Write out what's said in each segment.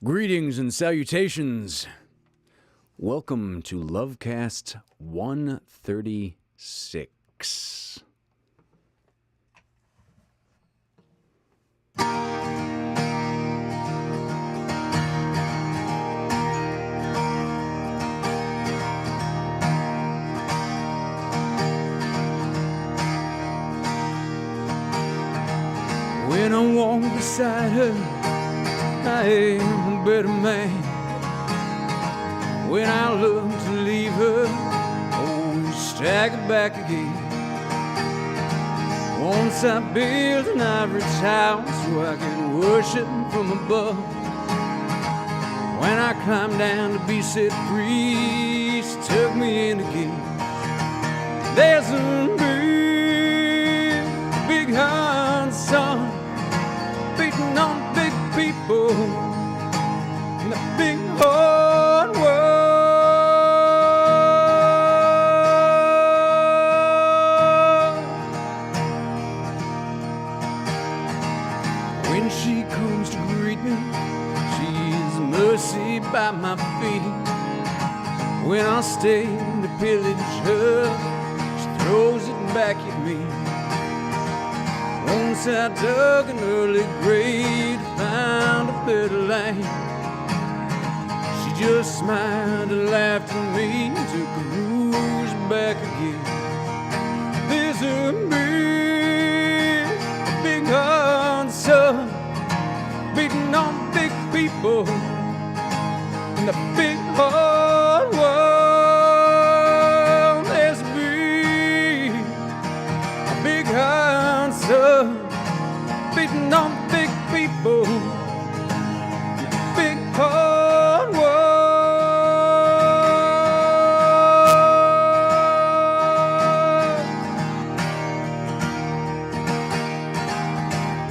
Greetings and salutations. Welcome to LoveCast 136. When I walk beside her, I am a better man. When I look to leave her, always stagger back again. Once I built an ivory tower so I could worship from above. When I climbed down to be set free, she took me in again. There's a big hot sun beating on big people in the big hard world. When she comes to greet me, she's mercy by my feet. When I stay to pillage her, she throws it back at me. Once I dug an early grave to find a better land. She just smiled and laughed at me and took a rouge back again. There's a big hard sun beating on big people in the big hard world. There's a big hard sun beating on big people in the big hard world.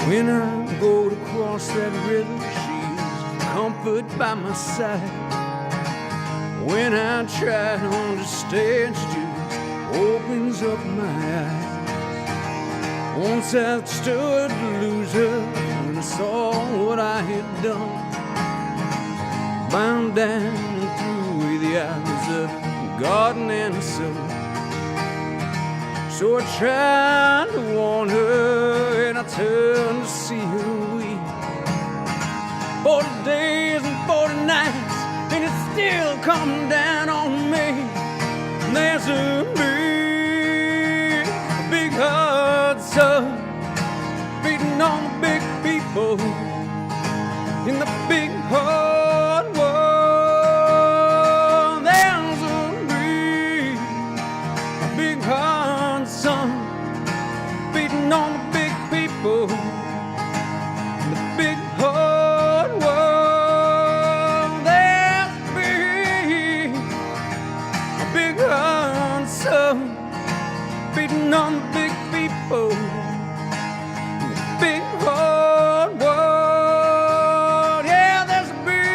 When I go to cross that river, she's comfort by my side. When I try to understand, she just opens up my eyes. Once I stood to lose her when I saw what I had done, bound down and threw away the eyes of the garden and the sun. So I tried to warn her and I turned to see her weep. 40 days and 40 nights and it's still coming down on me. And there's a big hard sun beating on the big people in the big hard world. There's a big hard sun beating on the big people in the big hard world. There's a big hard sun beating on the big people in the big hard world. Yeah, there's a big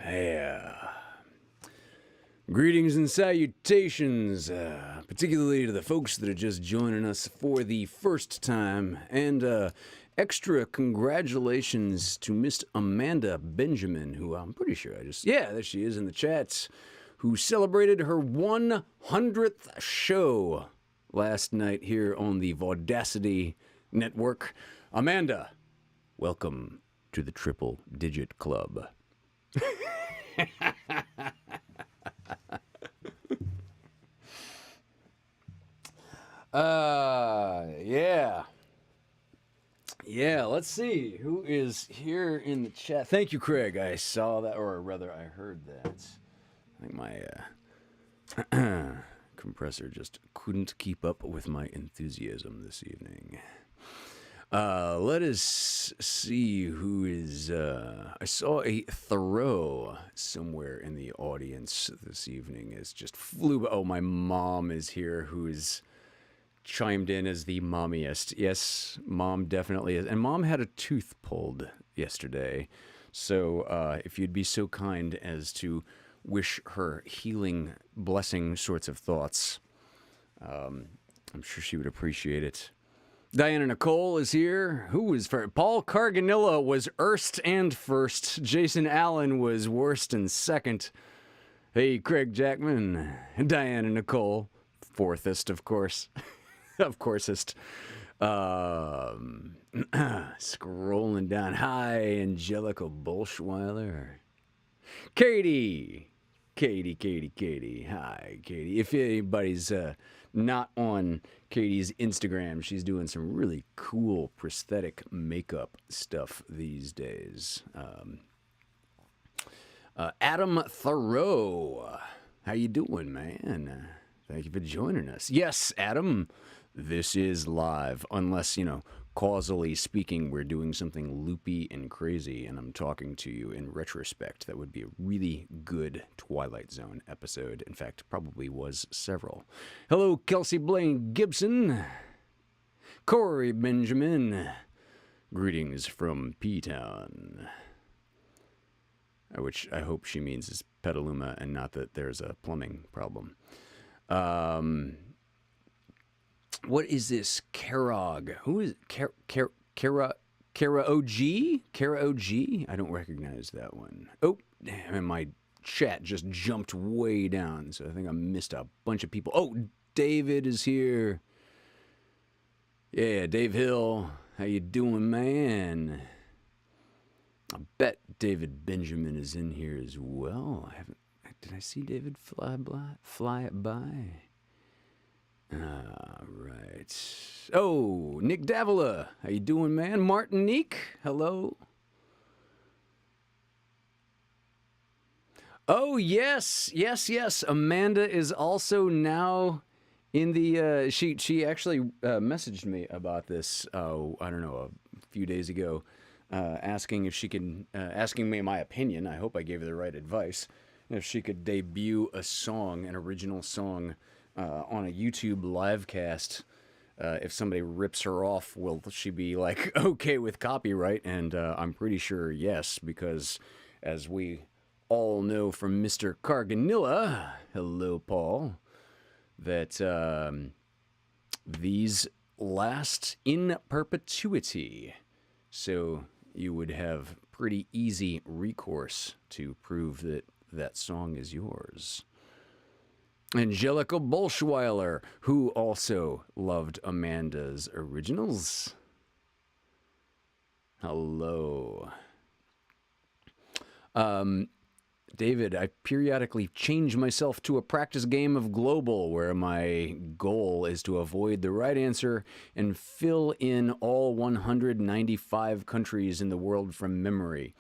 Yeah. Greetings and salutations, particularly to the folks that are just joining us for the first time. And extra congratulations to Miss Amanda Benjamin, who I'm pretty sure there she is in the chats, who celebrated her 100th show last night here on the Vaudacity network. Amanda, welcome to the Triple Digit Club. Yeah, let's see who is here in the chat. Thank you, Craig. I saw that, or rather, I heard that. I think my compressor just couldn't keep up with my enthusiasm this evening. Let us see who is. I saw a Thoreau somewhere in the audience this evening. It's just flew. Oh, my mom is here, who is chimed in as the mommiest. Yes, mom definitely is. And mom had a tooth pulled yesterday. So if you'd be so kind as to wish her healing, blessing sorts of thoughts, I'm sure she would appreciate it. Diana Nicole is here. Who was first? Paul Carganilla was erst and first. Jason Allen was worst and second. Hey, Craig Jackman. Diana Nicole, fourthest, of course. Of coursest. Scrolling down. Hi, Angelica Bolschweiler. Katie. Hi, Katie. If anybody's not on Katie's Instagram, she's doing some really cool prosthetic makeup stuff these days. Adam Thoreau. How you doing, man? Thank you for joining us. Yes, Adam, this is live, unless, causally speaking, we're doing something loopy and crazy, and I'm talking to you in retrospect. That would be a really good Twilight Zone episode. In fact, probably was several. Hello, Kelsey Blaine Gibson. Corey Benjamin. Greetings from P-Town. Which I hope she means is Petaluma and not that there's a plumbing problem. What is this? Karog. Who is Kara OG? Kara OG? I don't recognize that one. Oh, damn, and my chat just jumped way down, so I think I missed a bunch of people. Oh, David is here. Yeah, Dave Hill. How you doing, man? I bet David Benjamin is in here as well. Did I see David fly by? Right. Oh, Nick Davila. How you doing, man? Martinique. Hello. Oh, yes. Amanda is also now in the... She actually messaged me about this, I don't know, a few days ago, asking if she can... asking me my opinion. I hope I gave her the right advice. If she could debut a song, an original song, on a YouTube LoveCast. If somebody rips her off, will she be like okay with copyright? And I'm pretty sure yes, because as we all know from Mr. Carganilla, hello Paul, that these last in perpetuity. So you would have pretty easy recourse to prove that that song is yours. Angelica Bolschweiler, who also loved Amanda's originals. Hello. David, I periodically change myself to a practice game of Global, where my goal is to avoid the right answer and fill in all 195 countries in the world from memory.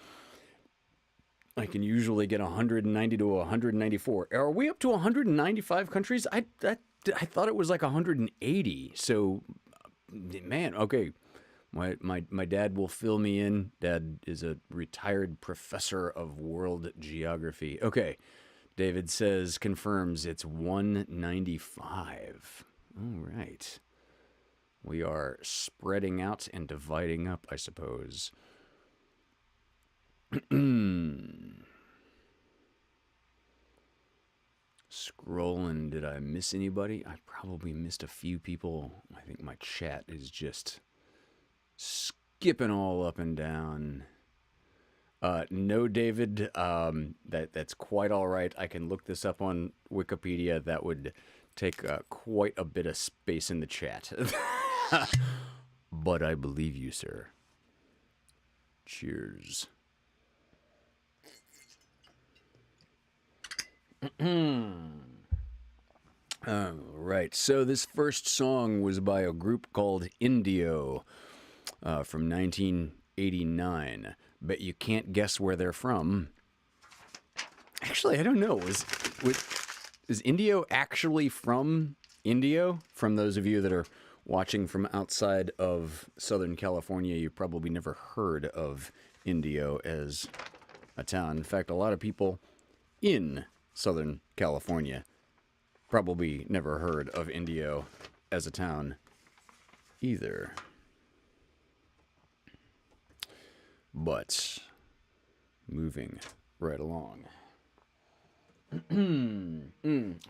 I can usually get 190 to 194. Are we up to 195 countries? I thought it was like 180. So, man, okay. My dad will fill me in. Dad is a retired professor of world geography. Okay. David says, confirms it's 195. All right. We are spreading out and dividing up, I suppose. I miss anybody? I probably missed a few people. I think my chat is just skipping all up and down. No, David, that's quite all right. I can look this up on Wikipedia. That would take quite a bit of space in the chat. But I believe you, sir. Cheers. Right, so this first song was by a group called Indio from 1989. Bet you can't guess where they're from. Actually, I don't know. Is Indio actually from Indio? From those of you that are watching from outside of Southern California, you probably never heard of Indio as a town. In fact, a lot of people in Southern California probably never heard of Indio as a town either. But moving right along. I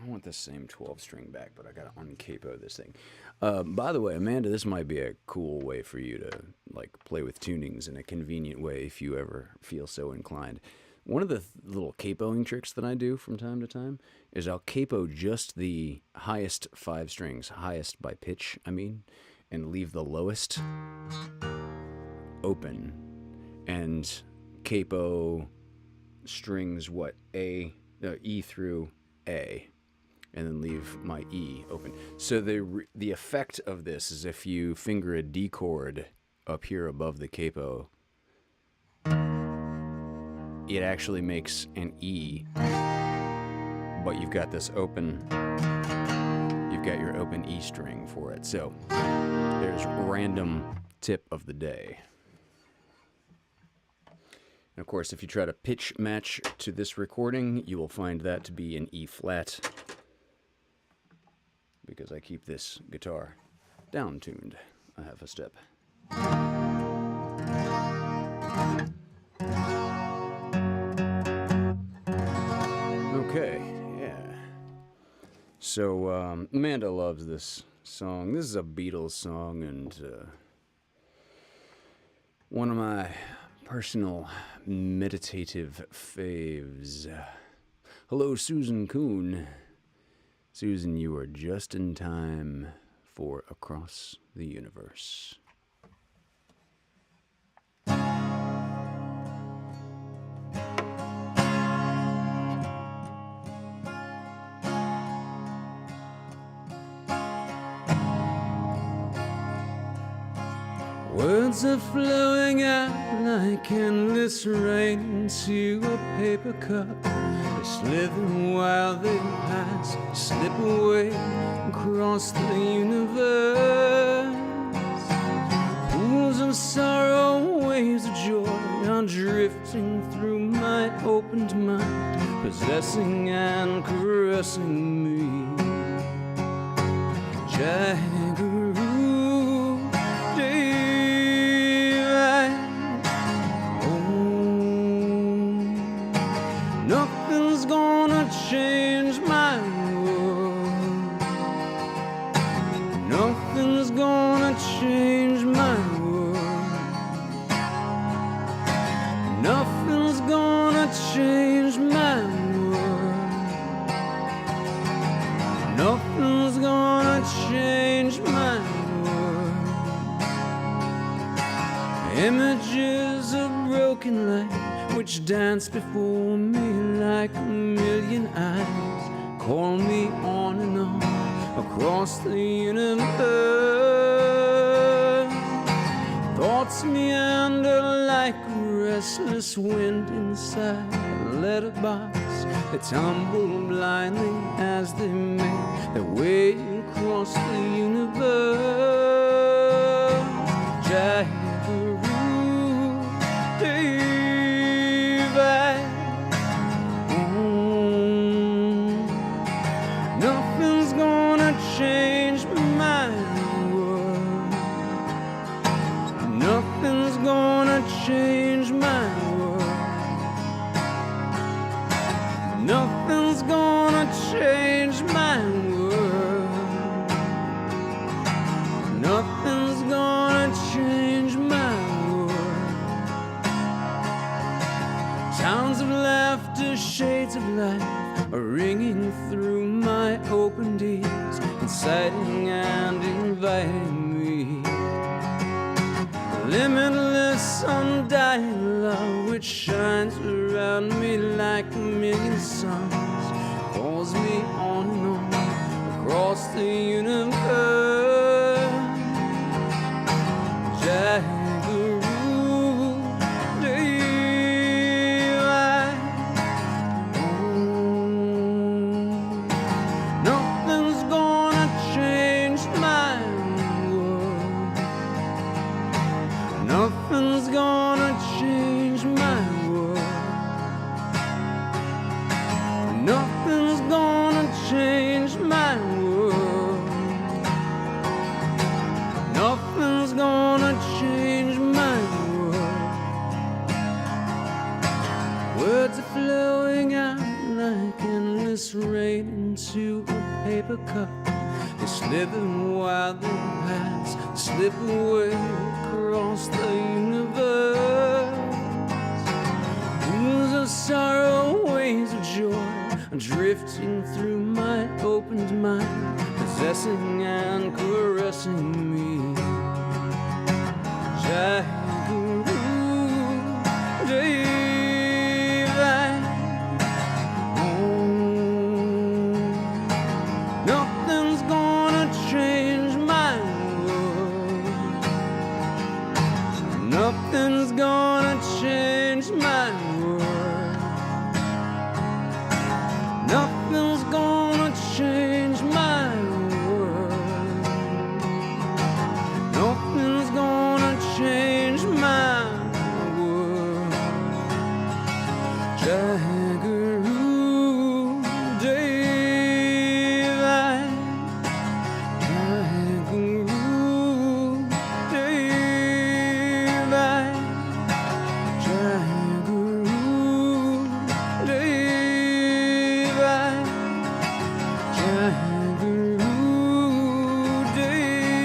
want the same 12 string back, but I gotta uncapo this thing. By the way, Amanda, this might be a cool way for you to like play with tunings in a convenient way if you ever feel so inclined. One of the little capoing tricks that I do from time to time is I'll capo just the highest 5 strings, highest by pitch, I mean, and leave the lowest open, and capo strings E through A, and then leave my E open. So the effect of this is if you finger a D chord up here above the capo, it actually makes an E, but you've got this open, you've got your open E string for it. So there's random tip of the day. And of course, if you try to pitch match to this recording, you will find that to be an E flat, because I keep this guitar down tuned a half a step. Okay, yeah. So Amanda loves this song. This is a Beatles song, and one of my personal meditative faves. Hello, Susan Kuhn. Susan, you are just in time for Across the Universe. Words are flowing out like endless rain into a paper cup. They slither while they pass, slip away across the universe. Pools of sorrow, waves of joy are drifting through my opened mind, possessing and caressing me. Jaggeroo, nothing's gonna change my world. Nothing's gonna change my world. Nothing's gonna change my world. Nothing's gonna change my world. Images of broken light which dance before me like a million eyes, call me on and on across the universe. Thoughts meander like a restless wind inside a letterbox. They tumble blindly as they make their way across the universe. Nothing's gonna change my world. Nothing's gonna change my world. Nothing's gonna change my world. Sounds of laughter, shades of life are ringing through my opened ears, inciting and inviting me. Limitless, undying love which shines around me like a million suns, calls me on and on across the universe. Jaggaroo, daylight. Nothing's gonna change my world. Nothing's gonna change my world. Nothing's gonna change my world. Nothing's gonna change my world. Words are flowing out like endless rain into a paper cup. They slither while they pass, slip away across the universe. Pools of sorrow, waves of joy, drifting through my opened mind, possessing and caressing me. Jaggaroo, daylight. Nothing's gonna change my world. Nothing's gonna change my world. Nothing's gonna change my world. Nothing's gonna change my world. Jaggaroo, daylight. Jaggaroo, daylight. Jaggaroo, daylight. Jaggaroo, daylight.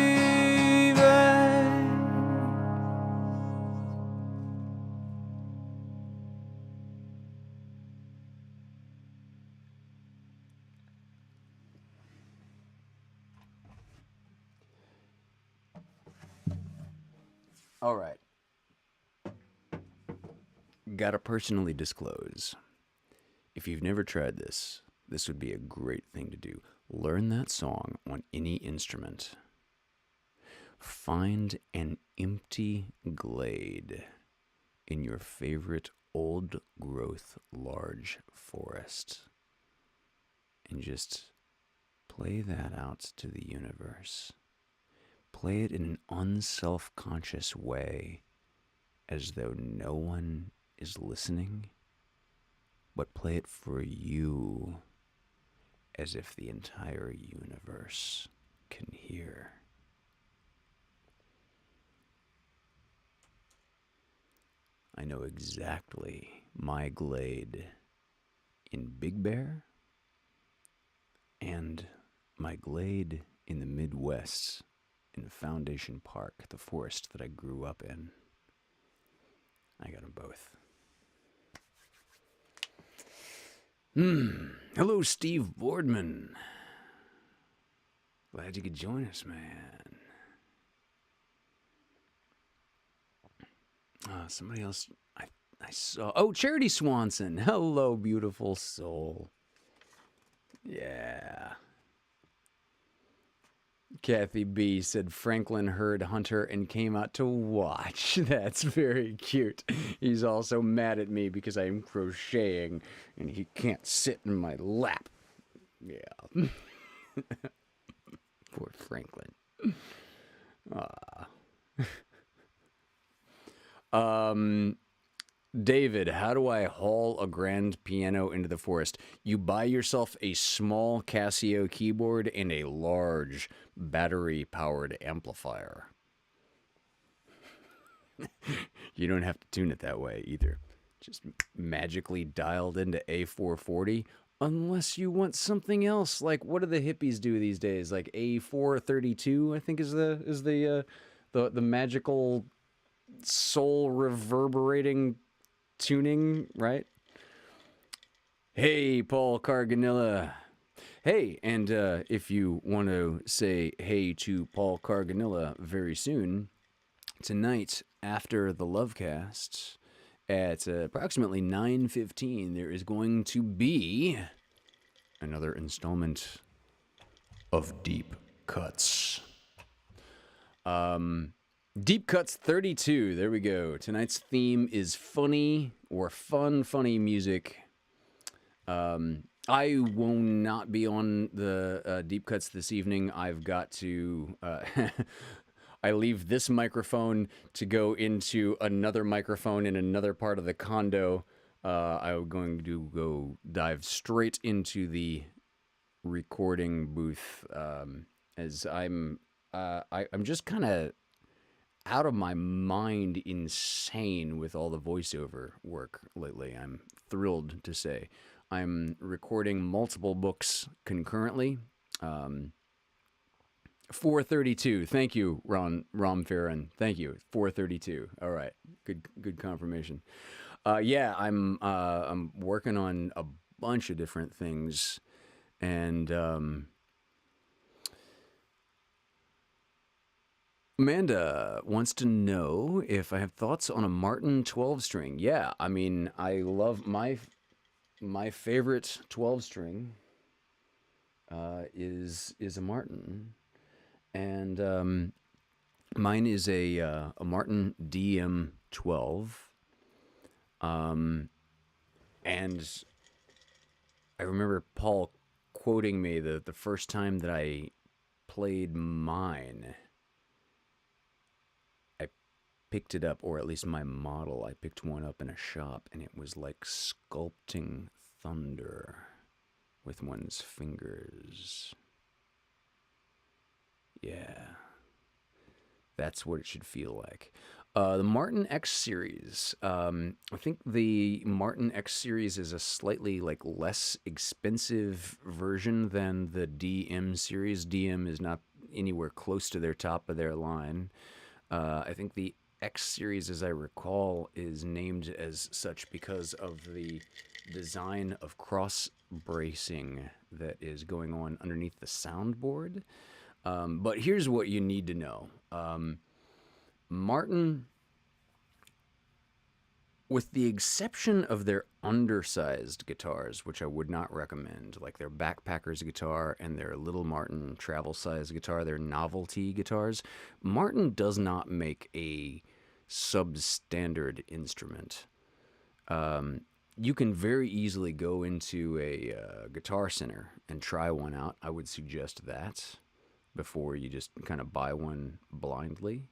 All right. Gotta personally disclose. If you've never tried this, this would be a great thing to do. Learn that song on any instrument. Find an empty glade in your favorite old-growth large forest and just play that out to the universe. Play it in an unself-conscious way, as though no one is listening, but play it for you, as if the entire universe can hear. I know exactly my glade in Big Bear and my glade in the Midwest in Foundation Park, the forest that I grew up in. I got them both. Hello, Steve Boardman. Glad you could join us, man. Somebody else I saw. Oh, Charity Swanson. Hello, beautiful soul. Yeah. Kathy B said Franklin heard Hunter and came out to watch. That's very cute. He's also mad at me because I'm crocheting and he can't sit in my lap. Yeah. Poor Franklin. David, how do I haul a grand piano into the forest? You buy yourself a small Casio keyboard and a large battery-powered amplifier. You don't have to tune it that way either. Just magically dialed into A440, unless you want something else. Like, what do the hippies do these days? Like A432, I think is the magical soul reverberating tuning, right? Hey, Paul Carganilla. Hey, and if you want to say hey to Paul Carganilla very soon, tonight after the LoveCast at approximately 9:15, there is going to be another installment of Deep Cuts. Deep Cuts 32. There we go. Tonight's theme is funny music. I will not be on the Deep Cuts this evening. I've got to. I leave this microphone to go into another microphone in another part of the condo. I'm going to go dive straight into the recording booth as I'm just kind of out of my mind insane with all the voiceover work lately. I'm thrilled to say I'm recording multiple books concurrently. 432. Thank you, Rom Farron. Thank you. 432. All right. Good confirmation. Yeah, I'm working on a bunch of different things, and Amanda wants to know if I have thoughts on a Martin 12 string. Yeah, I mean, I love my favorite 12 string is a Martin, and mine is a Martin DM12. And I remember Paul quoting me the first time that I played mine. I picked it up, or at least my model. I picked one up in a shop, and it was like sculpting thunder with one's fingers. Yeah. That's what it should feel like. The Martin X series. I think the Martin X series is a slightly less expensive version than the DM series. DM is not anywhere close to their top of their line. I think the X series, as I recall, is named as such because of the design of cross bracing that is going on underneath the soundboard. But here's what you need to know. Martin, with the exception of their undersized guitars, which I would not recommend, like their backpacker's guitar and their Little Martin travel size guitar, their novelty guitars, Martin does not make a substandard instrument. You can very easily go into a Guitar Center and try one out. I would suggest that before you just kind of buy one blindly.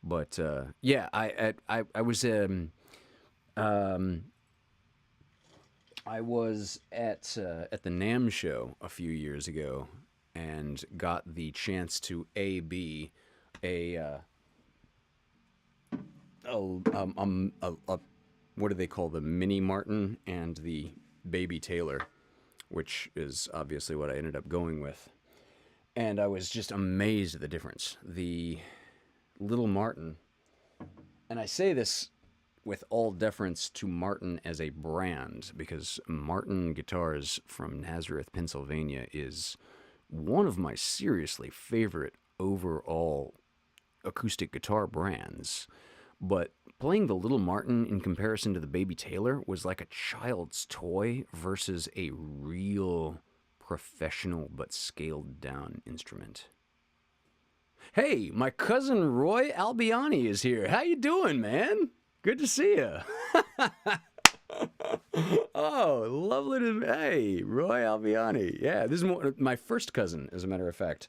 But yeah, I was I was at the NAMM show a few years ago and got the chance to be a what do they call the Mini Martin and the Baby Taylor, which is obviously what I ended up going with. And I was just amazed at the difference. The Little Martin, and I say this with all deference to Martin as a brand, because Martin Guitars from Nazareth, Pennsylvania is one of my seriously favorite overall acoustic guitar brands. But playing the Little Martin in comparison to the Baby Taylor was like a child's toy versus a real professional but scaled down instrument. Hey, my cousin Roy Albiani is here. How you doing, man? Good to see you. Oh, lovely to... Hey, Roy Albiani. Yeah, this is my first cousin, as a matter of fact.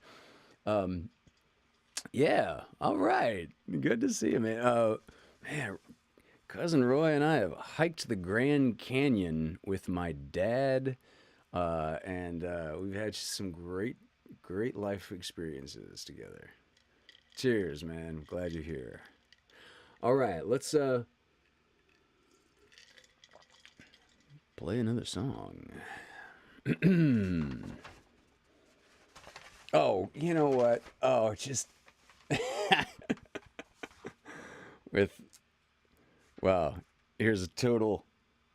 Yeah, all right. Good to see you, man. Man, cousin Roy and I have hiked the Grand Canyon with my dad, and we've had some great life experiences together. Cheers, man. Glad you're here. All right, let's play another song. Oh, you know what? Oh, just wow. Here's a total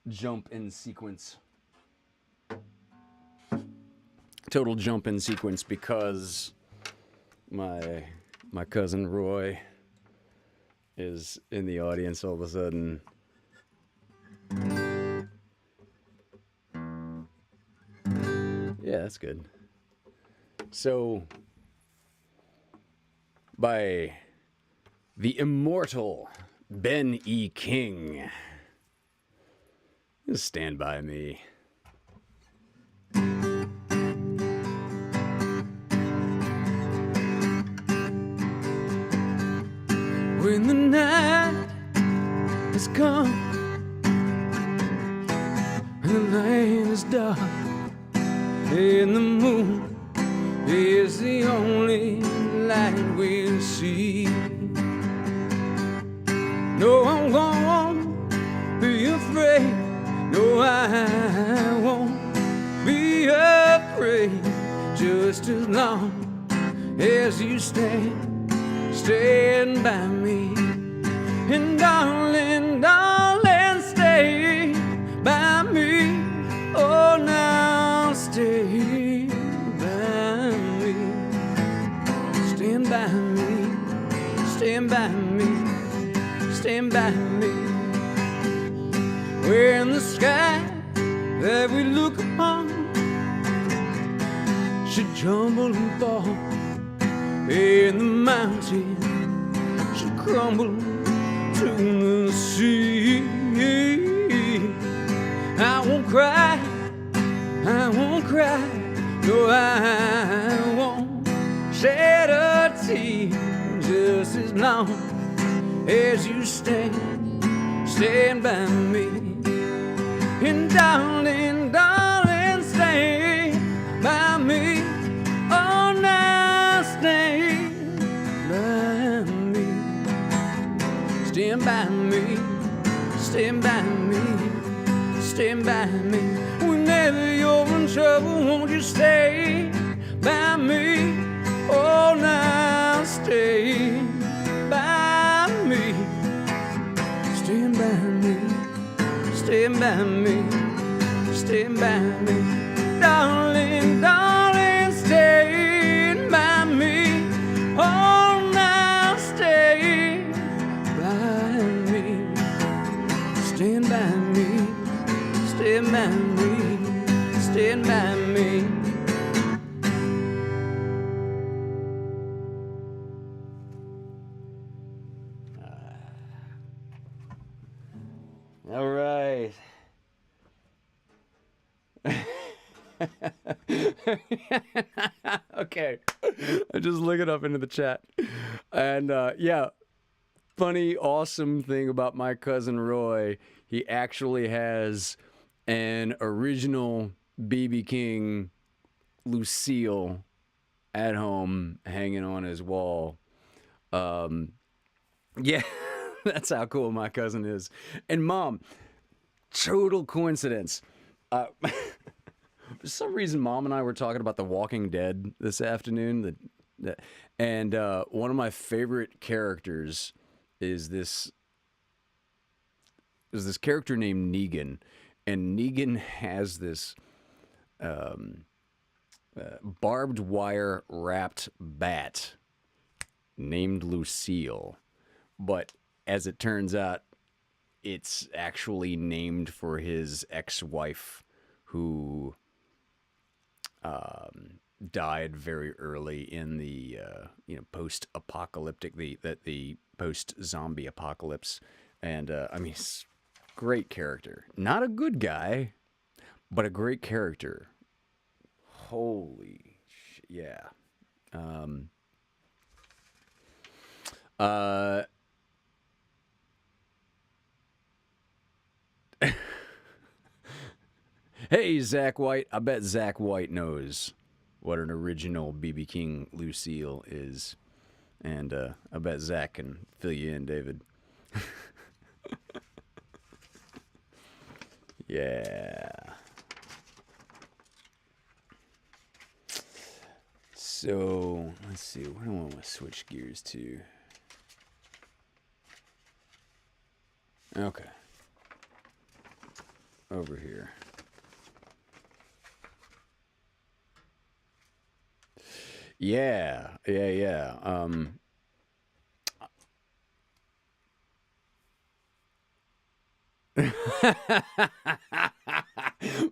jump in sequence. Total jump in sequence because my cousin Roy is in the audience all of a sudden. Yeah, that's good. So, by the immortal Ben E. King, Stand By Me. When the night has come and the land is dark and the moon is the only light we'll see. No, I won't be afraid. No, I won't be afraid. Just as long as you stand by me. And darling, darling, stay by me. Oh, now stay by me. Stand by me. Stand by me. Stand by me. When the sky that we look upon should tremble and fall, and the mountain should crumble to the sea, I won't cry, I won't cry, no, I won't shed a tear, just as long as you stand by me. And darling, darling, stay by me. Oh, now stay by me. Stand by me. Stand by me. Stand by me. Whenever you're in trouble, won't you stay by me? Oh, now stay by me. Stand by me. Stand by me. Stand by me. Darling, darling, stay by me. Oh, now stay by me. Stand by me. Stand by me. Stand by me. All right. Okay. I just look it up into the chat. And yeah, funny, awesome thing about my cousin Roy, he actually has an original BB King Lucille at home hanging on his wall. Yeah, that's how cool my cousin is. And Mom, total coincidence. For some reason, Mom and I were talking about The Walking Dead this afternoon. And one of my favorite characters is this character named Negan. And Negan has this barbed wire wrapped bat named Lucille. But as it turns out, it's actually named for his ex-wife who died very early in the post-apocalyptic, the post-zombie apocalypse. And I mean, great character. Not a good guy, but a great character. Holy shit, yeah. Hey, Zach White. I bet Zach White knows what an original BB King Lucille is. And I bet Zach can fill you in, David. Yeah. So, let's see. What do I want to switch gears to? Okay. over here. Yeah.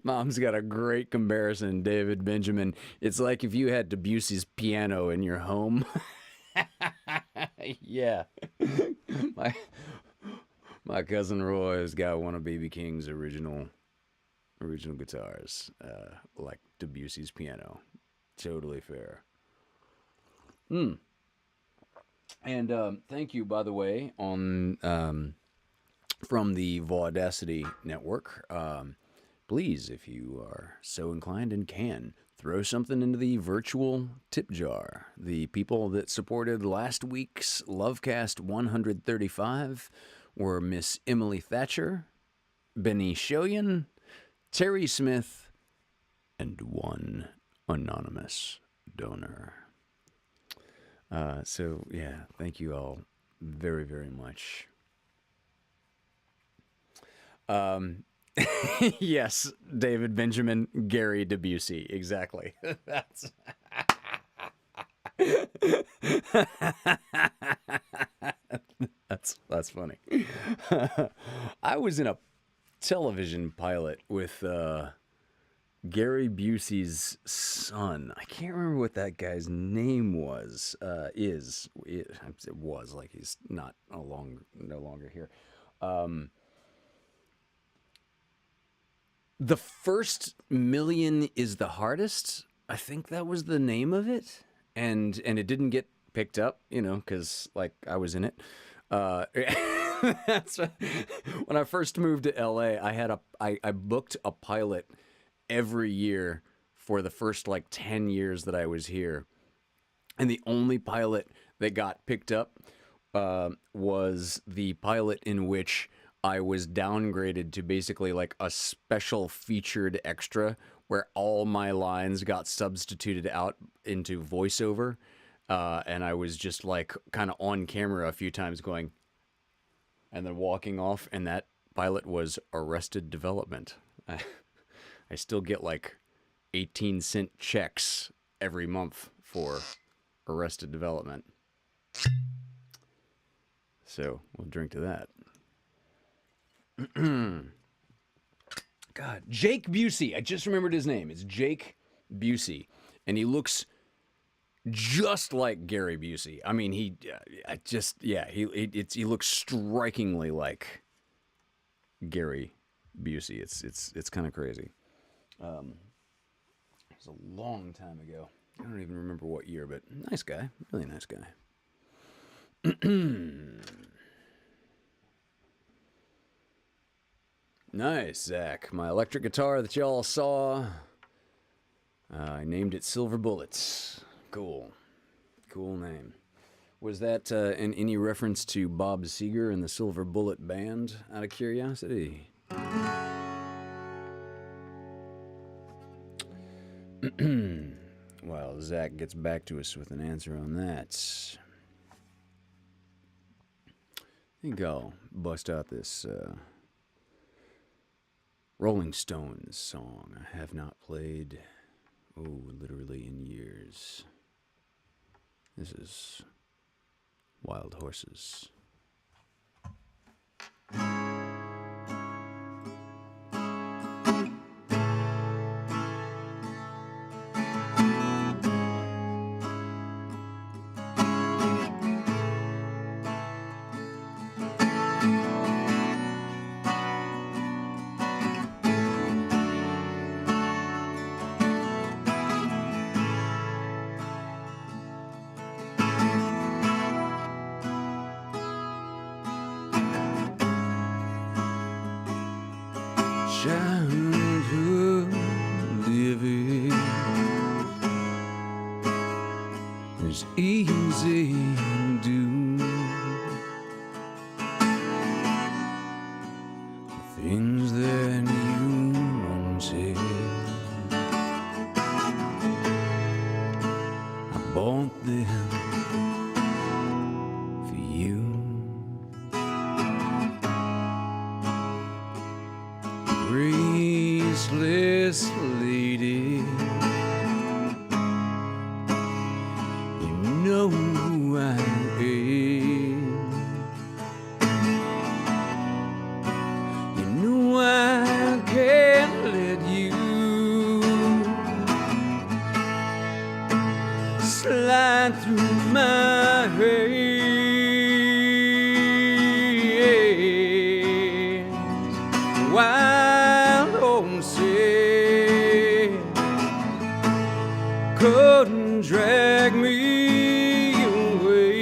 Mom's got a great comparison, David Benjamin. It's like if you had Debussy's piano in your home. Yeah. my my cousin Roy has got one of BB King's original guitars, like Debussy's piano. Totally fair. And thank you, by the way, on from the Vaudacity network. Please, if you are so inclined and can, throw something into the virtual tip jar. The people that supported last week's LoveCast 135 were Miss Emily Thatcher, Benny Shoyan, Terry Smith, and one anonymous donor. So, yeah, thank you all very, very much. Yes, David Benjamin, Gary Debussy, exactly. That's funny. I was in a television pilot with Gary Busey's son. I can't remember what that guy's name was. It was like he's no longer here. The First Million is the Hardest. I think that was the name of it, and it didn't get picked up, because like I was in it. That's when I first moved to LA. I booked a pilot every year for the first like 10 years that I was here, and the only pilot that got picked up was the pilot in which I was downgraded to basically like a special featured extra where all my lines got substituted out into voiceover. And I was just like kind of on camera a few times going and then walking off. And that pilot was Arrested Development. I still get like 18-cent checks every month for Arrested Development. So we'll drink to that. God, Jake Busey. I just remembered his name. It's Jake Busey, and he looks just like Gary Busey. I mean, he looks strikingly like Gary Busey. It's kind of crazy. It was a long time ago. I don't even remember what year, but nice guy, really nice guy. Nice, Zach. My electric guitar that y'all saw, I named it Silver Bullets. Cool name. Was that in any reference to Bob Seger and the Silver Bullet Band, out of curiosity? Well, Zach gets back to us with an answer on that. I think I'll bust out this Rolling Stones song I have not played, literally in years. This is Wild Horses. Childhood living is easy to do. The things that you wanted, I bought them for you. Breathe faceless lady. You know who I am. You know I can't let you slide through my hands. Wild homesick couldn't drag me away.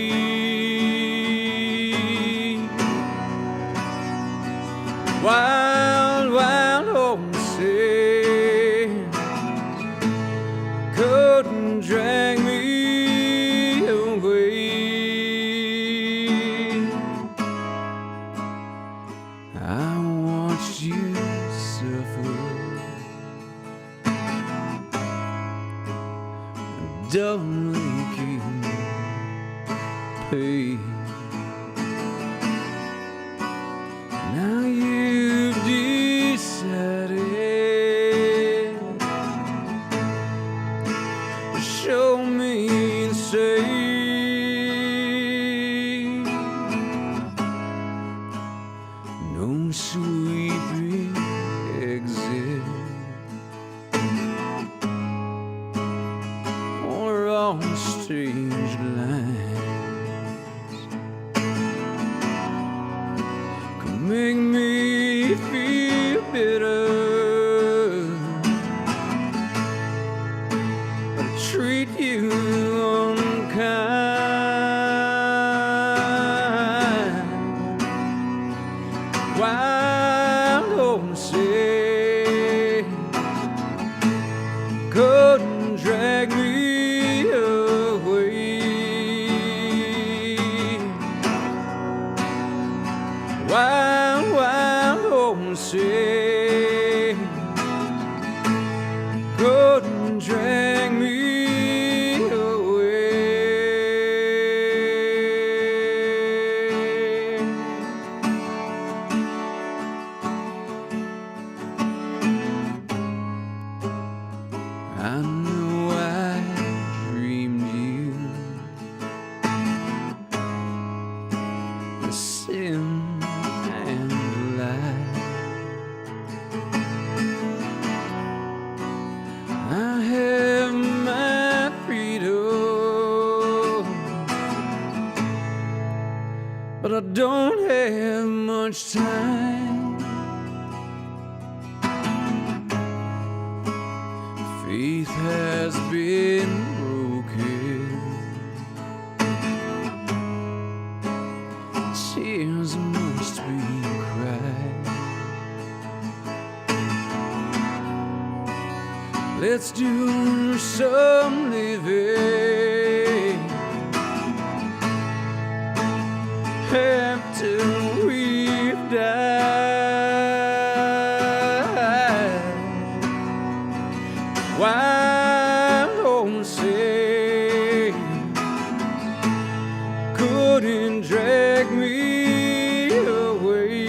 Wild, wild homesick couldn't drag me away. I watched you suffer, dumb aching pain. Now you've decided to show me insane. No sweeping exit or on strange lines could make me feel better, but treat you unkind. Wild homesick couldn't drag me away. Wild, wild homesick couldn't drag me away. I know I dreamed you a sin and a lie. I have my freedom, but I don't have much time. Faith has been broken, tears must be cried. Let's do some living after we've died. Wild homesick couldn't drag me away.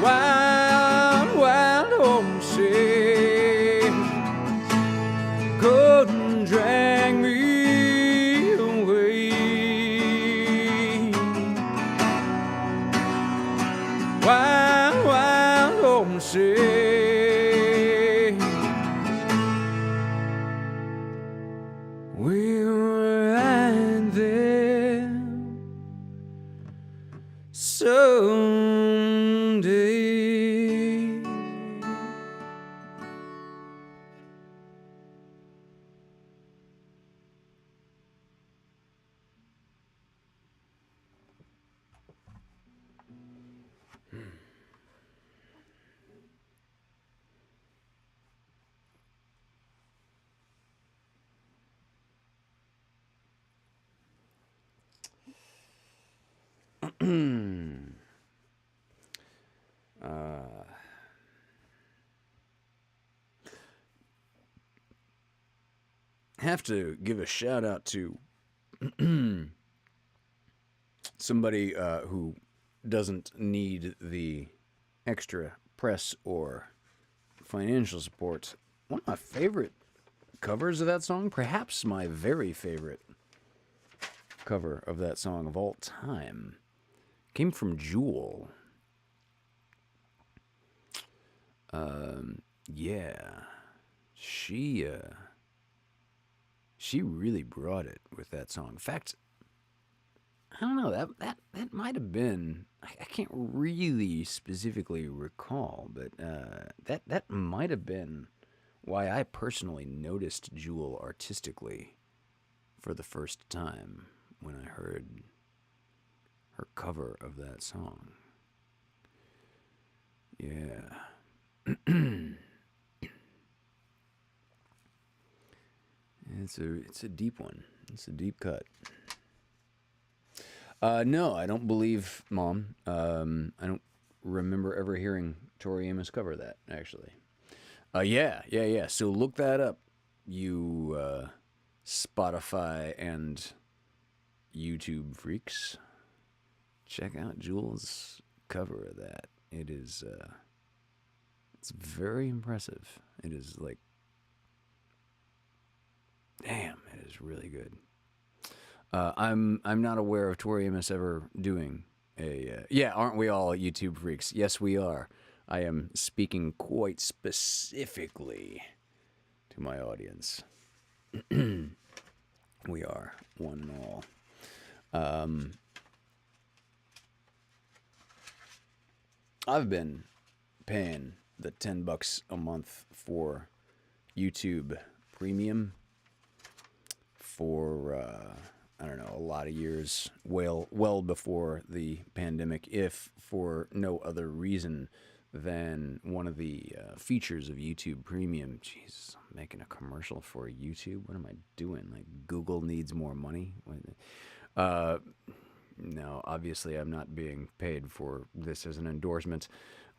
Wild, wild homesick couldn't drag me away. Wild, wild homesick. We were right there someday. Have to give a shout out to somebody who doesn't need the extra press or financial support. One of my favorite covers of that song, perhaps my very favorite cover of that song of all time, came from Jewel. Yeah, she really brought it with that song. In fact, I don't know, that might have been, I can't really specifically recall, but that might have been why I personally noticed Jewel artistically for the first time when I heard her cover of that song. Yeah. It's a deep one. It's a deep cut. No, I don't believe, Mom. I don't remember ever hearing Tori Amos cover that, actually. Yeah. So look that up, you Spotify and YouTube freaks. Check out Jules' cover of that. It is, it's very impressive. It is like, damn, it is really good. I'm not aware of Tori Amos ever doing a. Yeah, aren't we all YouTube freaks? Yes, we are. I am speaking quite specifically to my audience. We are one and all. I've been paying the $10 a month for YouTube Premium for I don't know, a lot of years, well before the pandemic, if for no other reason than one of the features of YouTube Premium. Jesus, I'm making a commercial for YouTube. What am I doing? Like, Google needs more money? No, obviously I'm not being paid for this as an endorsement.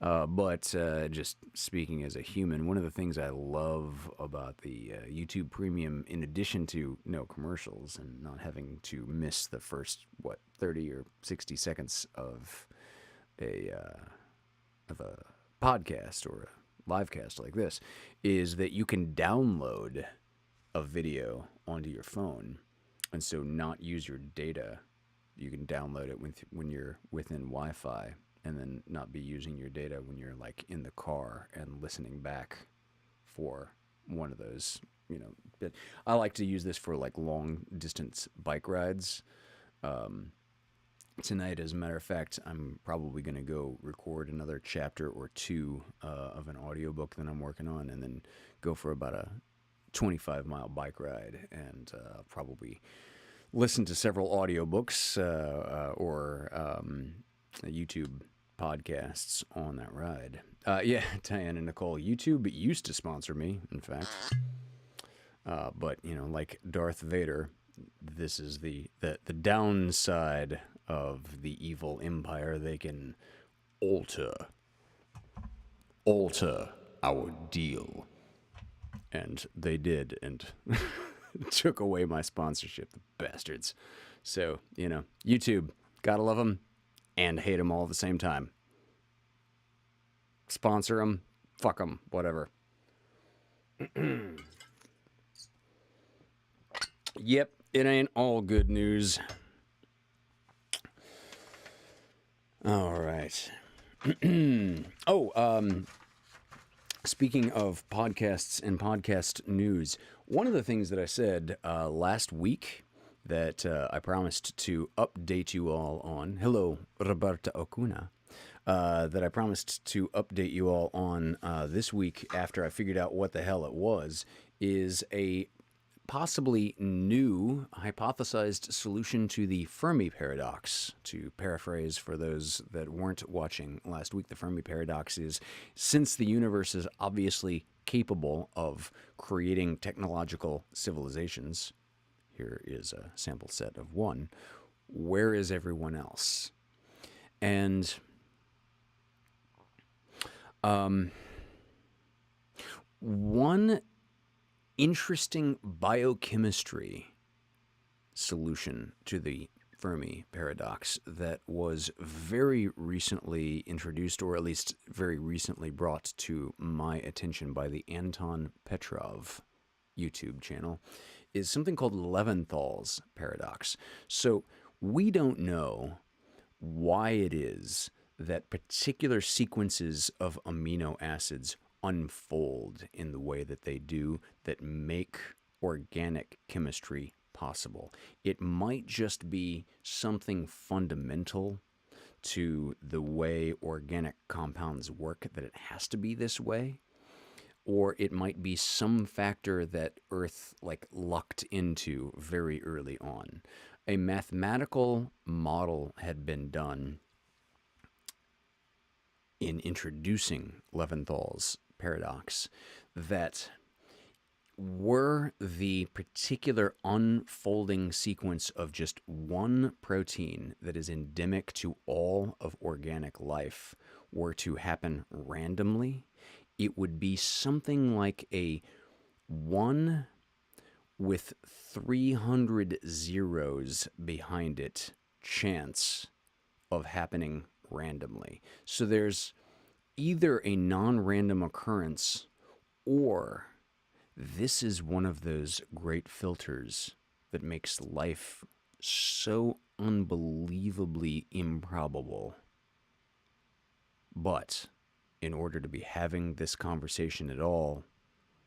But just speaking as a human, one of the things I love about the YouTube Premium, in addition to no commercials and not having to miss the first 30 or 60 seconds of a podcast or a live cast like this, is that you can download a video onto your phone, and so not use your data. You can download it when you're within Wi-Fi, and then not be using your data when you're like in the car and listening back for one of those, But I like to use this for like long distance bike rides. Tonight, as a matter of fact, I'm probably going to go record another chapter or two of an audiobook that I'm working on, and then go for about a 25-mile bike ride, and probably listen to several audiobooks or YouTube podcasts on that ride. Yeah, Diane and Nicole, YouTube used to sponsor me, in fact. But, like Darth Vader, this is the downside of the evil empire. They can alter our deal. And they did, and took away my sponsorship, the bastards. So, YouTube, gotta love them and hate them all at the same time. Sponsor them, fuck them, whatever. Yep, it ain't all good news. All right. Speaking of podcasts and podcast news, one of the things that I said last week that I promised to update you all on, hello, Roberta Ocuna, that I promised to update you all on this week after I figured out what the hell it was, is a possibly new hypothesized solution to the Fermi paradox. To paraphrase for those that weren't watching last week, the Fermi paradox is, since the universe is obviously capable of creating technological civilizations, here is a sample set of one, where is everyone else? And one interesting biochemistry solution to the Fermi paradox that was very recently introduced, or at least very recently brought to my attention by the Anton Petrov YouTube channel, is something called Leventhal's paradox. So we don't know why it is that particular sequences of amino acids unfold in the way that they do that make organic chemistry possible. It might just be something fundamental to the way organic compounds work, that it has to be this way, or it might be some factor that Earth lucked into very early on. A mathematical model had been done in introducing Leventhal's paradox that were the particular unfolding sequence of just one protein that is endemic to all of organic life were to happen randomly, it would be something like a 1 with 300 zeros behind it chance of happening randomly. So there's either a non-random occurrence, or this is one of those great filters that makes life so unbelievably improbable. But in order to be having this conversation at all,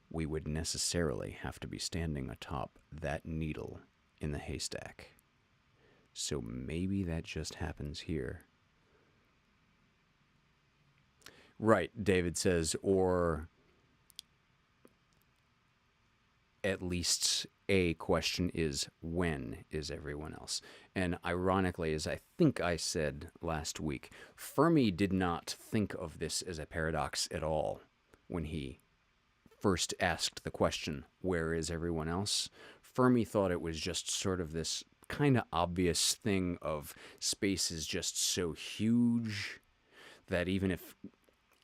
we would necessarily have to be standing atop that needle in the haystack. So maybe that just happens here. Right, David says, or at least a question is, when is everyone else? And ironically, as I think I said last week, Fermi did not think of this as a paradox at all when he first asked the question, where is everyone else? Fermi thought it was just sort of this kind of obvious thing of space is just so huge that even if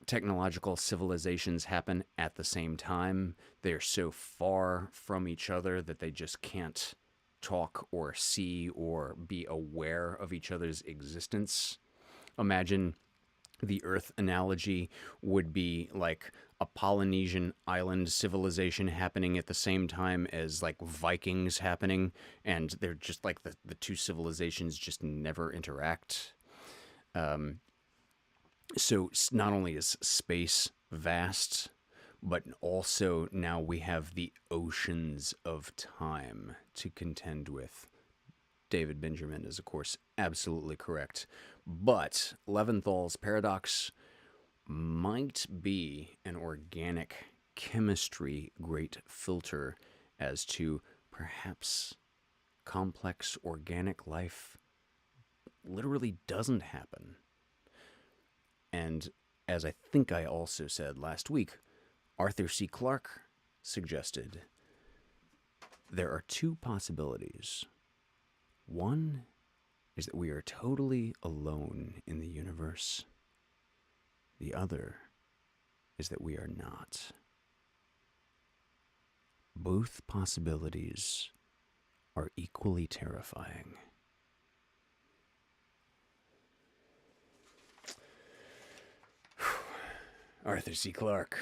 technological civilizations happen at the same time, they're so far from each other that they just can't talk or see or be aware of each other's existence. Imagine the Earth analogy would be like a Polynesian island civilization happening at the same time as Vikings happening, and they're just the two civilizations just never interact. So not only is space vast, but also now we have the oceans of time to contend with. David Benjamin is, of course, absolutely correct. But Leventhal's paradox might be an organic chemistry great filter as to perhaps complex organic life literally doesn't happen. And as I think I also said last week, Arthur C. Clarke suggested there are two possibilities. One is that we are totally alone in the universe. The other is that we are not. Both possibilities are equally terrifying. Arthur C. Clarke.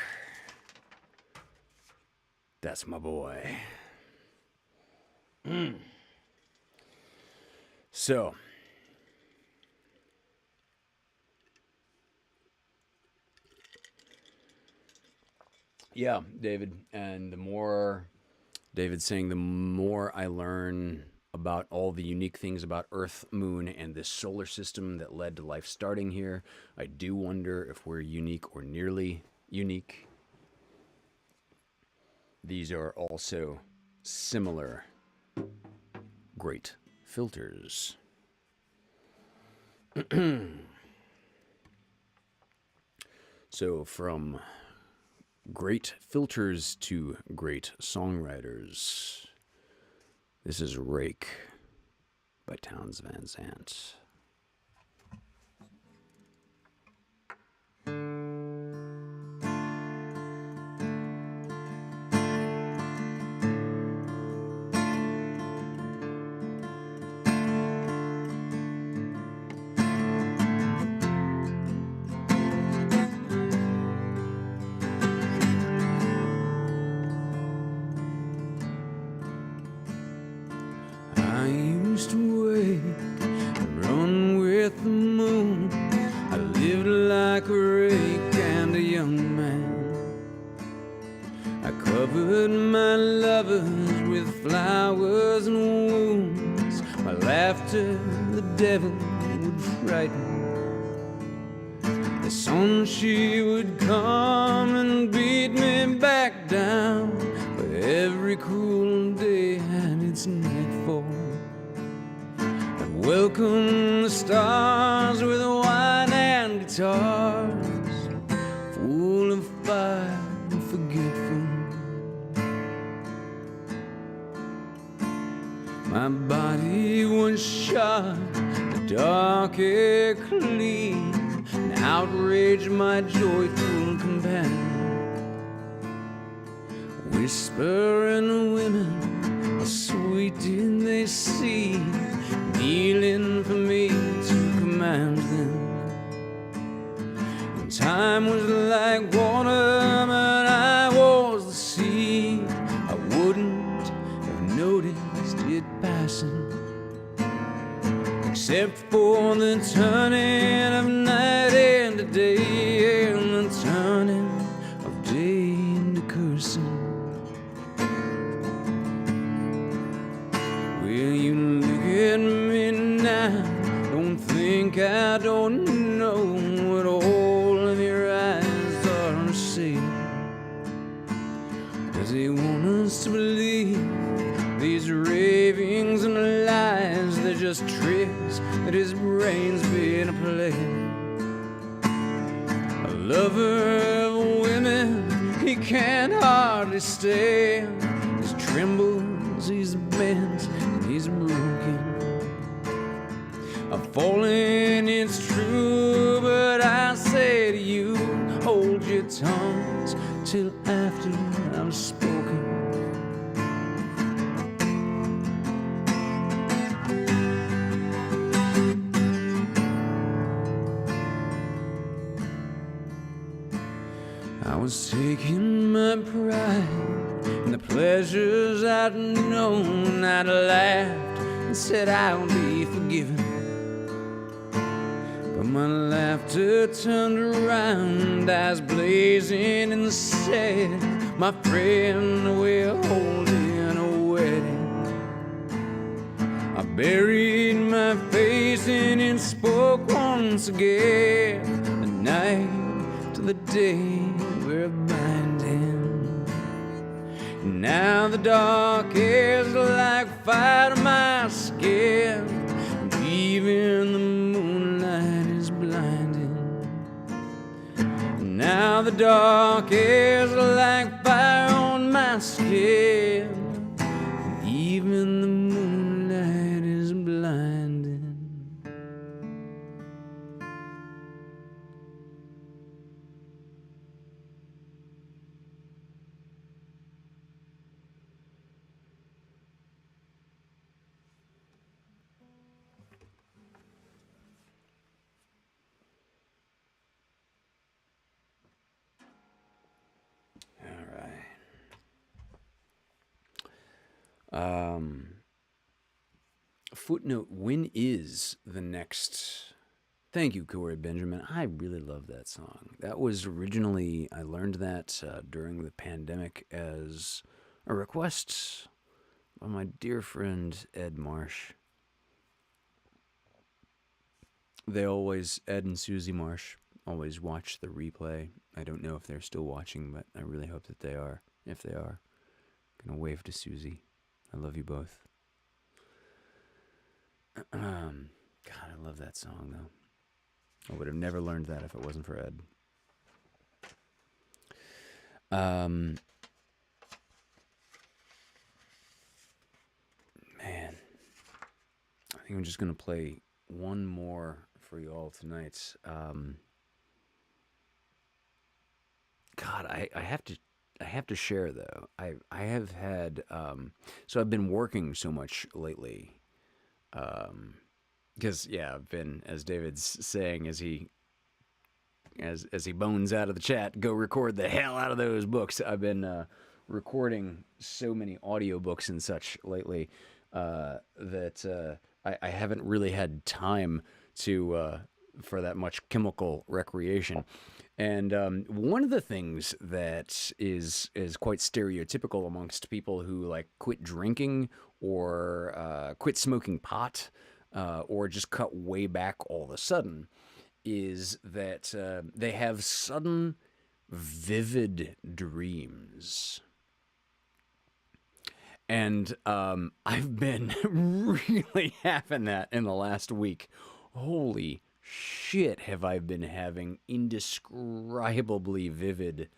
That's my boy. So, yeah, David, and the more David's saying, the more I learn about all the unique things about Earth, Moon, and this solar system that led to life starting here, I do wonder if we're unique or nearly unique. These are also similar great filters. So from great filters to great songwriters, this is Rake by Townes Van Zandt. lived like a rake and a young man. I covered my lovers with flowers and wounds. My laughter the devil would frighten. The sun she would come and beat me back down. But every cruel day had its nightfall. I'd welcome the stars with wine and guitars, full of fire and forgetful. My body was shot, the dark air clean, and outraged my joyful companion. Whispering women, how sweet did they seem, kneeling for me to command them. And time was like water, but I was the sea. I wouldn't have noticed it passing, except for the turning of night into day, and the turning of day into cursing. Will you look at me now? Don't think I don't know what all of your eyes are saying. 'Cause they want us to believe these ravings and lies, they're just tricks that his brain's been playing. A lover of women, he can't hardly stand. He trembles, he's bent, and he's broken. I've fallen, it's true, but I say to you, hold your tongues till after I'm spoken. I was taking my pride in the pleasures I'd known. I'd laughed and said I'll be forgiven, but my laughter turned around, eyes blazing, and said, my friend, we're holding a wedding. I buried my face and it spoke once again. The night to the day we're binding. Now the dark air's like fire to my skin, and even the moonlight is blinding. Now the dark air's like fire on my skin, and even the moonlight is blinding. Footnote, when is the next... Thank you, Corey Benjamin. I really love that song. That was originally, I learned that during the pandemic as a request by my dear friend Ed Marsh. They always, Ed and Susie Marsh, always watch the replay. I don't know if they're still watching, but I really hope that they are. If they are, I'm gonna wave to Susie. I love you both. God, I love that song, though. I would have never learned that if it wasn't for Ed. Man. I think I'm just going to play one more for you all tonight. God, I have to share, though. I have had... so I've been working so much lately. Because I've been, as David's saying, as he bones out of the chat, go record the hell out of those books. I've been recording so many audiobooks and such lately that I haven't really had time to for that much chemical recreation. And one of the things that is quite stereotypical amongst people who like quit drinking or quit smoking pot or just cut way back all of a sudden is that they have sudden, vivid dreams. And I've been really having that in the last week. Holy shit, have I been having indescribably vivid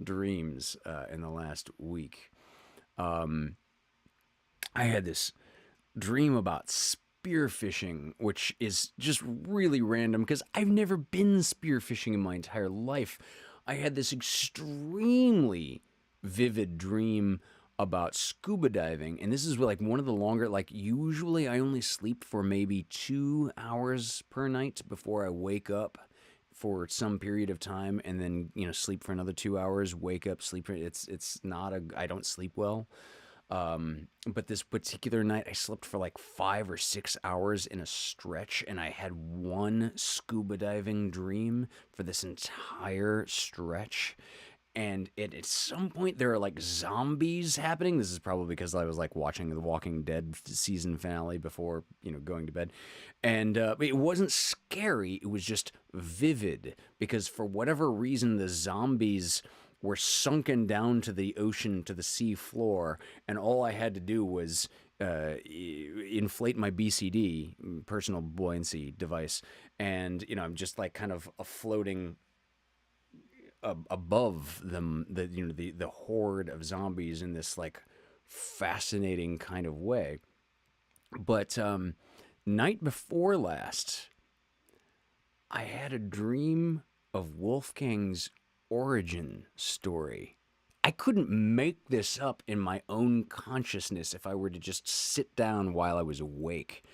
dreams in the last week. I had this dream about spearfishing, which is just really random because I've never been spearfishing in my entire life. I had this extremely vivid dream about scuba diving, and this is like one of the longer, like usually I only sleep for maybe 2 hours per night before I wake up for some period of time, and then sleep for another 2 hours, wake up, sleep for it's not a I don't sleep well. But this particular night I slept for like 5 or 6 hours in a stretch, and I had one scuba diving dream for this entire stretch. And at some point there are like zombies happening. This is probably because I was like watching the Walking Dead season finale before, going to bed. And it wasn't scary. It was just vivid because for whatever reason, the zombies were sunken down to the ocean, to the sea floor. And all I had to do was inflate my BCD, personal buoyancy device. And, I'm just like kind of floating above them, the horde of zombies in this like fascinating kind of way. But night before last, I had a dream of Wolfgang's origin story. I couldn't make this up in my own consciousness if I were to just sit down while I was awake.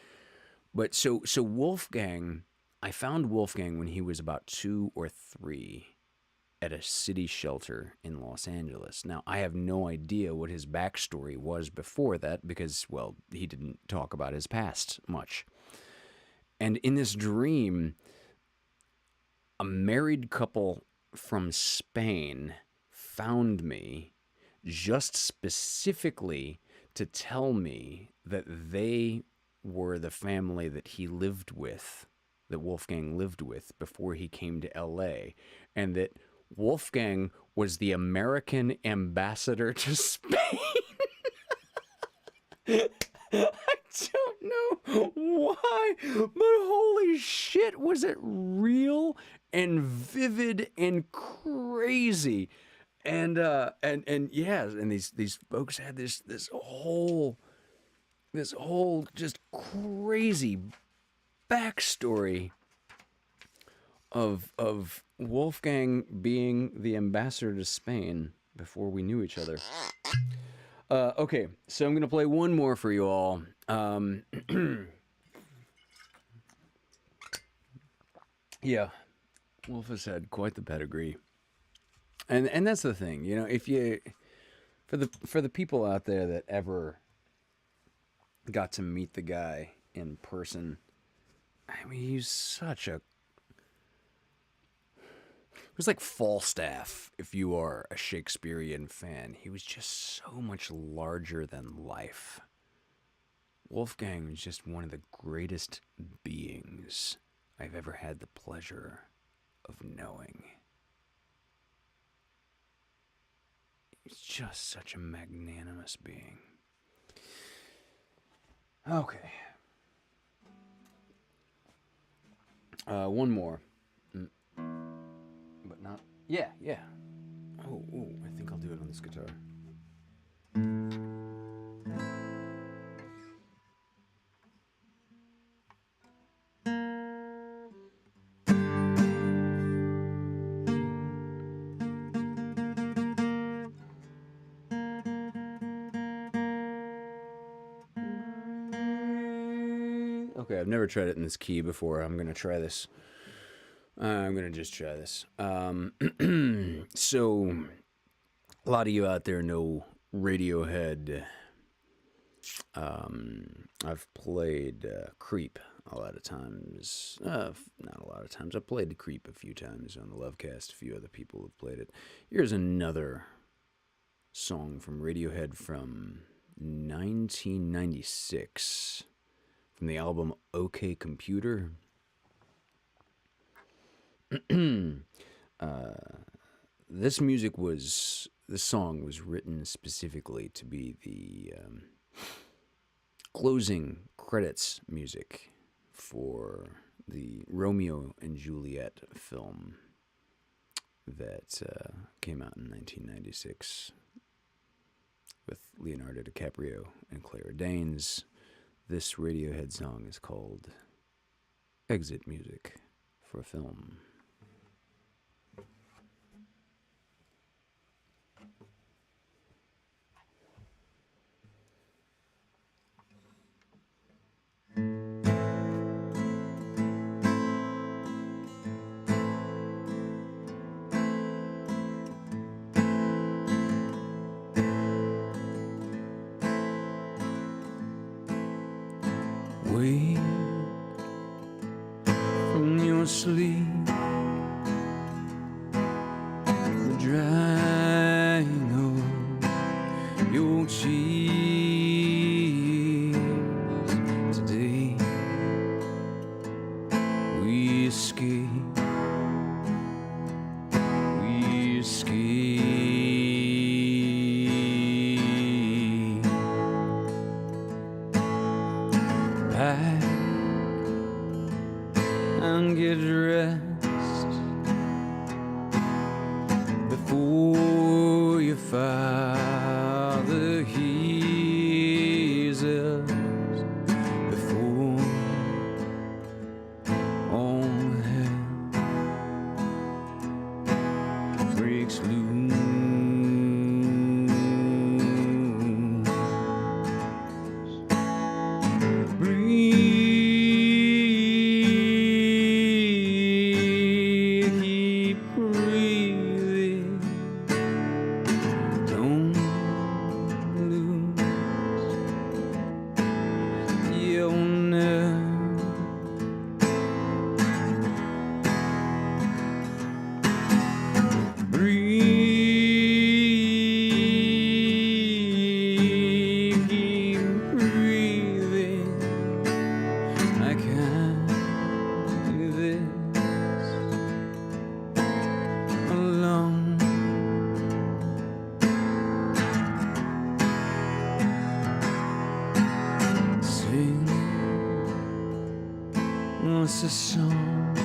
But so Wolfgang, I found Wolfgang when he was about 2 or 3 at a city shelter in Los Angeles. Now, I have no idea what his backstory was before that because, well, he didn't talk about his past much. And in this dream, a married couple from Spain found me just specifically to tell me that they were the family that he lived with, that Wolfgang lived with before he came to LA, and that Wolfgang was the American ambassador to Spain. I don't know why, but holy shit, was it real and vivid and crazy. And yeah, and these folks had this whole just crazy backstory of Wolfgang being the ambassador to Spain before we knew each other. Okay, so I'm going to play one more for you all. Yeah, Wolf has had quite the pedigree. And that's the thing, if you for the people out there that ever got to meet the guy in person, I mean, he's such a it was like Falstaff, if you are a Shakespearean fan. He was just so much larger than life. Wolfgang was just one of the greatest beings I've ever had the pleasure of knowing. He's just such a magnanimous being. Okay. One more. But not... Yeah. Oh, I think I'll do it on this guitar. Okay, I've never tried it in this key before. I'm going to try this. I'm going to just try this. So, a lot of you out there know Radiohead. I've played Creep a lot of times. Not a lot of times. I played The Creep a few times on the LoveCast. A few other people have played it. Here's another song from Radiohead from 1996 from the album OK Computer. This song was written specifically to be the closing credits music for the Romeo and Juliet film that came out in 1996 with Leonardo DiCaprio and Claire Danes. This Radiohead song is called Exit Music for a Film. Wake from your sleep, the drying of your cheeks. Today we escape, we escape. Pack and get rest before your father hears us, before all hell breaks loose. It's a song,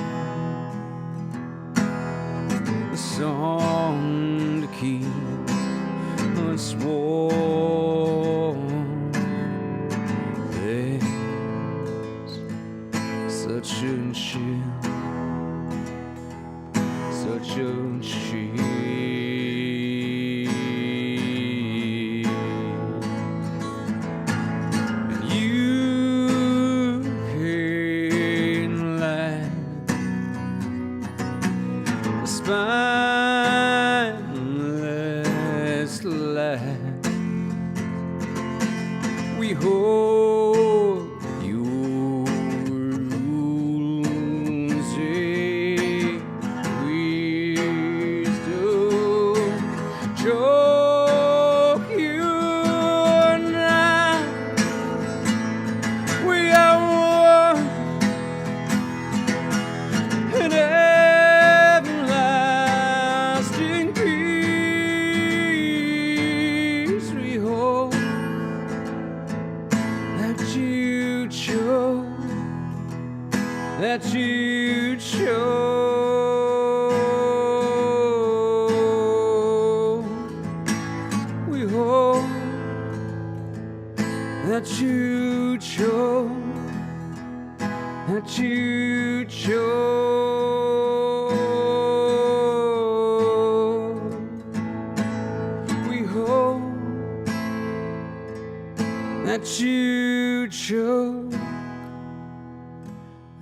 a song to keep us warm. There's such a chill, such a chill. Spineless light, we hold your rules in wisdom. Choke you and I, we are one and that you chose. We hope that you chose, that you chose. We hope that you chose,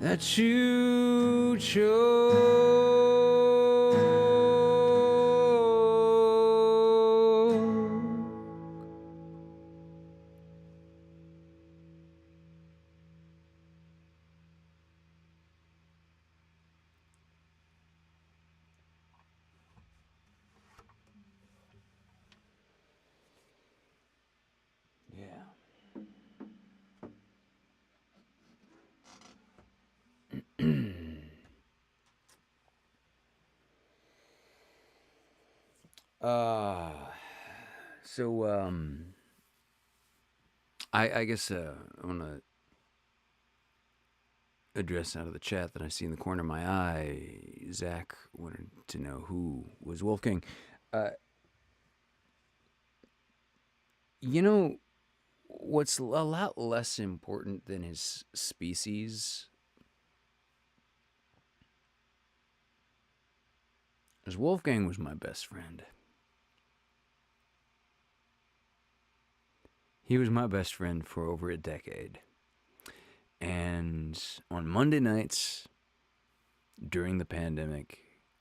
that you chose. Uh, so I guess I want to address out of the chat that I see in the corner of my eye. Zach wanted to know who was Wolfgang. Uh, you know, what's a lot less important than his species is Wolfgang was my best friend. He was my best friend for over a decade. And on Monday nights during the pandemic,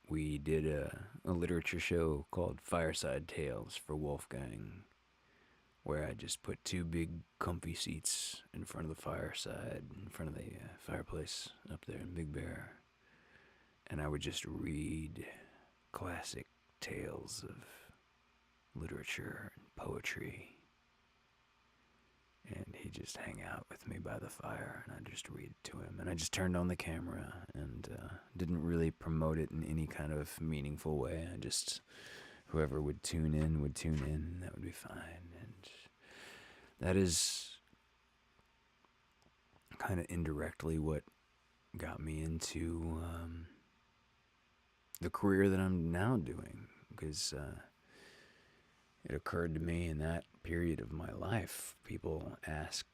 we did a literature show called Fireside Tales for Wolfgang, where I just put two big comfy seats in front of the fireside, in front of the fireplace up there in Big Bear, and I would just read classic tales of literature and poetry. And he'd just hang out with me by the fire, and I'd just read to him. And I just turned on the camera and didn't really promote it in any kind of meaningful way. I just, whoever would tune in, and that would be fine. And that is kind of indirectly what got me into the career that I'm now doing, because it occurred to me in that period of my life, people ask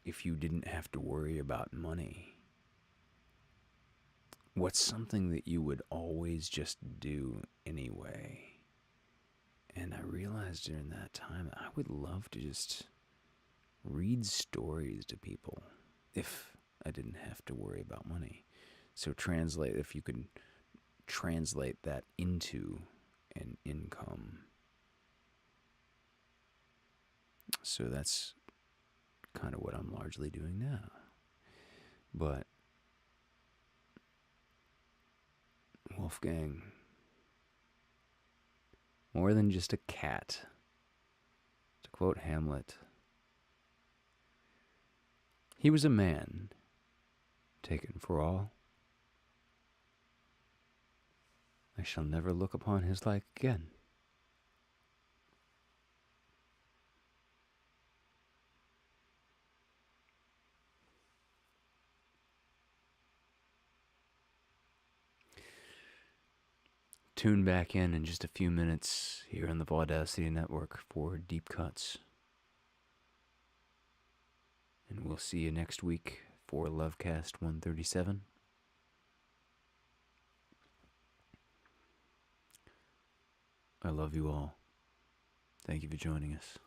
if you didn't have to worry about money, what's something that you would always just do anyway? And I realized during that time I would love to just read stories to people if I didn't have to worry about money. So if you could translate that into an income. So that's kind of what I'm largely doing now. But Wolfgang, more than just a cat, to quote Hamlet, he was a man taken for all. I shall never look upon his like again. Tune back in just a few minutes here on the Vaudacity Network for Deep Cuts. And we'll see you next week for LoveCast 137. I love you all. Thank you for joining us.